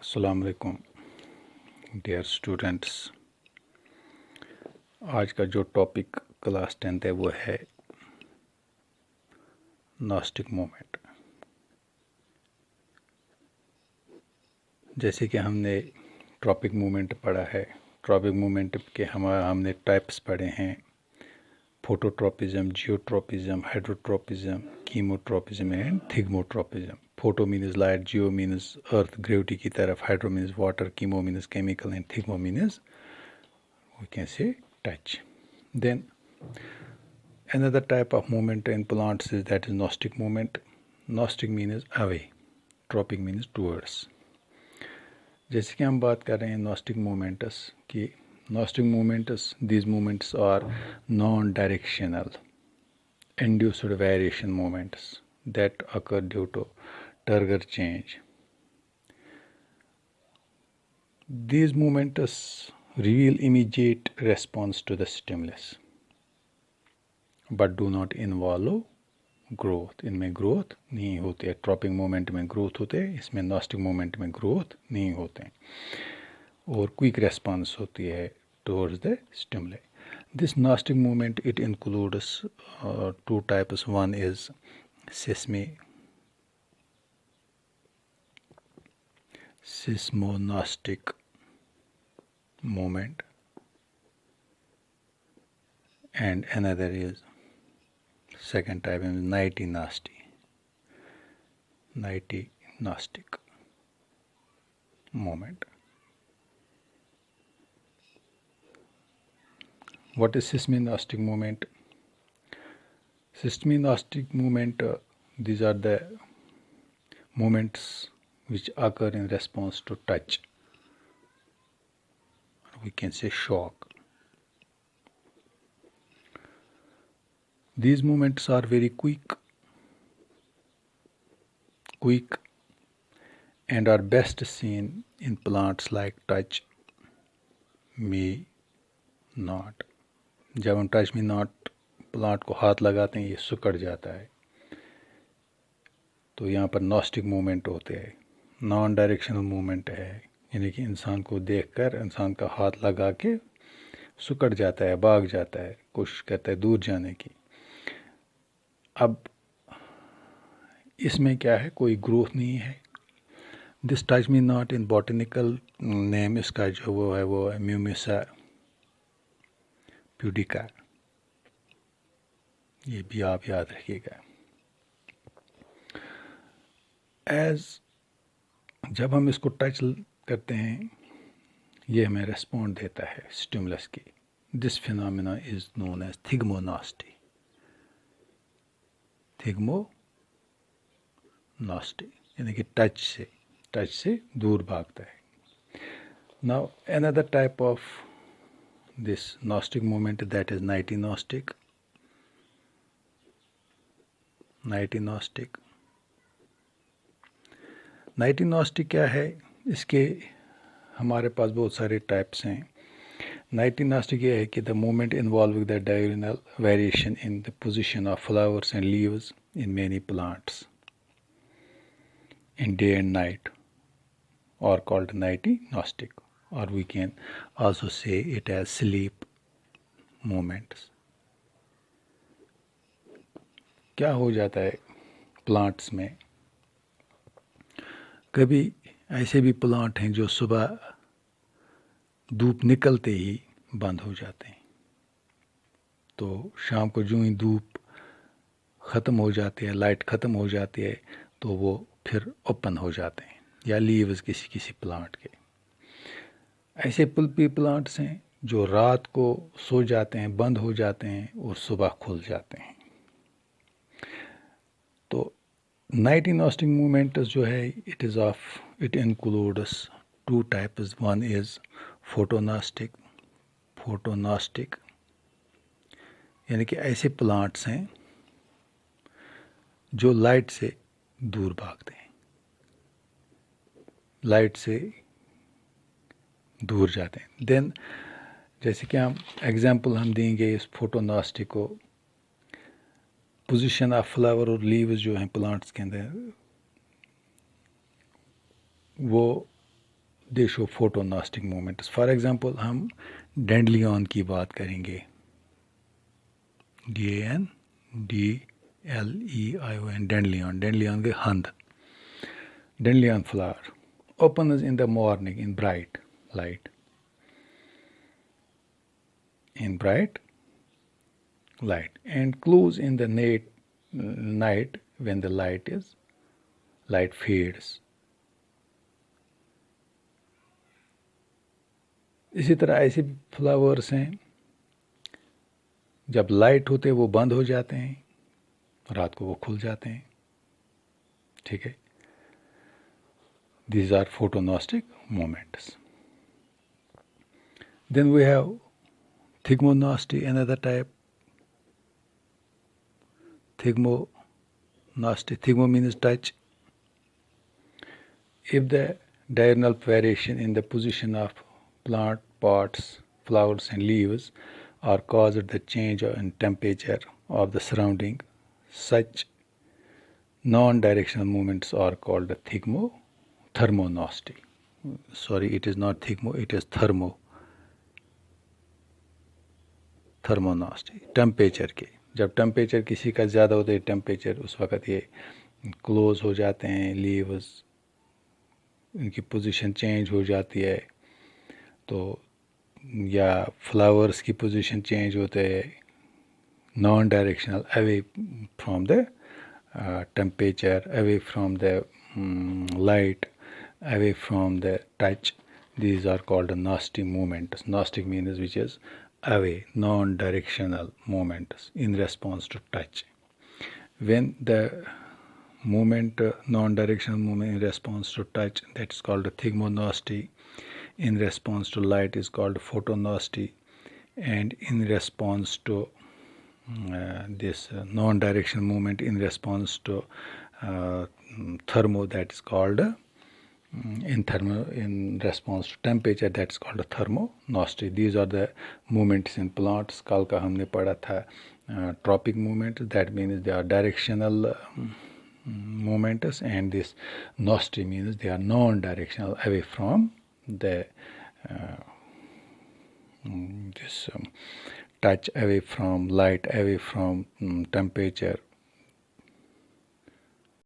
अस्सलाम वालेकुम dear students. आज का जो टॉपिक क्लास 10th है वो है नॉस्टिक मूवमेंट। जैसे कि हमने ट्रॉपिक मूवमेंट पढ़ा है, ट्रॉपिक मूवमेंट के हमने टाइप्स पढ़े हैं: phototropism, geotropism, hydrotropism, chemotropism and thigmotropism. Photo means light, geo means earth gravity की तरफ, hydro means water, chemo means chemical and thigmo means we can say touch. Then another type of movement in plants is that is Gnostic movement. Gnostic means away, tropic means towards. जैसे कि हम बात कर रहे हैं Gnostic movements की, Gnostic movements, these movements are non-directional, induced variation movements that occur due to turgor change. These movements reveal immediate response to the stimulus but do not involve growth. इनमें growth नहीं होती है। Tropic movement में growth होते हैं, इसमें gnostic movement में growth नहीं होते हैं और क्विक रेस्पॉन्स होती है towards the stimuli. This nastic movement it includes two types. One is seismonastic movement and another is second type is Gnostic movement. What is Gnostic movement? Gnostic movement, these are the movements which occur in response to touch, we can say shock. These movements are very quick and are best seen in plants like touch me not. जब हम touch me not plant को हाथ लगाते हैं ये सुकड़ जाता है, तो यहाँ पर नॉस्टिक मूवमेंट होते हैं, नॉन डायरेक्शनल मूवमेंट है, यानी कि इंसान को देखकर इंसान का हाथ लगा के सुकड़ जाता है, भाग जाता है, कोशिश करता है दूर जाने की। अब इसमें क्या है, कोई ग्रोथ नहीं है। This touch me not in botanical name इसका जो वो है म्यूमिसा प्यूडिका, ये भी आप याद रखिएगा। जब हम इसको टच करते हैं ये हमें रेस्पॉन्ड देता है स्टिमुलस की। This phenomena is known as thigmonasty. यानी कि टच से दूर भागता है। Now another type of this nastic movement that is nyctinastic. Nyctinastic क्या है, इसके हमारे पास बहुत सारे टाइप्स हैं। नाइटिनॉस्टिक ये है कि the movement involving the diagonal variation in the position of flowers and leaves in many plants in day and night are called nightingnostic, or we can also say it as sleep movements. क्या हो जाता है plants में, कभी ऐसे भी plant हैं जो सुबह धूप निकलते ही बंद हो जाते हैं, तो शाम को जो ही धूप ख़त्म हो जाती है, लाइट ख़त्म हो जाती है, तो वो फिर ओपन हो जाते हैं, या लीव्स किसी प्लांट के। ऐसे पल्पी प्लांट्स हैं जो रात को सो जाते हैं, बंद हो जाते हैं और सुबह खुल जाते हैं। तो नाइटिनॉस्टिक मूवमेंट जो है it includes two types. One is photonastic, यानी कि ऐसे प्लांट्स हैं जो लाइट से दूर भागते हैं, लाइट से दूर जाते हैं। देन जैसे कि हम देंगे इस फोटोनॉस्टिक को, पोजीशन ऑफ फ्लावर और लीव्स जो हैं प्लांट्स के अंदर, वो they show photonastic movements. For example हम डेंडलियन की बात करेंगे. DANDLEION डेंडलियन के हंद. Dandelion flower opens in the morning in bright light. And close in the night when the light fades. इसी तरह ऐसे फ्लावर्स हैं जब लाइट होते वो बंद हो जाते हैं, रात को वो खुल जाते हैं. ठीक है. These are photonostic moments. Then we have thigmonosty, another type. Thigmonosty. Thigmo means touch. If the diurnal variation in the position of plant pots, flowers and leaves are caused the change in temperature of the surrounding, such non-directional movements are called thermonosty. Sorry, it is not thigmo, it is thermonosty. Temperature के, जब temperature किसी का ज़्यादा होता है temperature, उस वक़्त ये क्लोज हो जाते हैं लीव्स, इनकी पोजीशन चेंज हो जाती है. तो या फ्लावर्स की पोजीशन चेंज होते हैं non directional, away from the temperature, away from the light, away from the touch. These are called nostic movements. Nostic means which is away, non-directional movements in response to touch. When the movement, non-directional movement in response to touch, that's called thigmonosty. In response to light is called photonosty. And in response to this non-directional movement in response to thermo, that is called in response to temperature, that's called thermonosty. These are the movements in plants. कल का हमने पढ़ा था tropic movement, that means they are directional movements, and this nosty means they are non-directional, away from the this touch, away from light, away from temperature,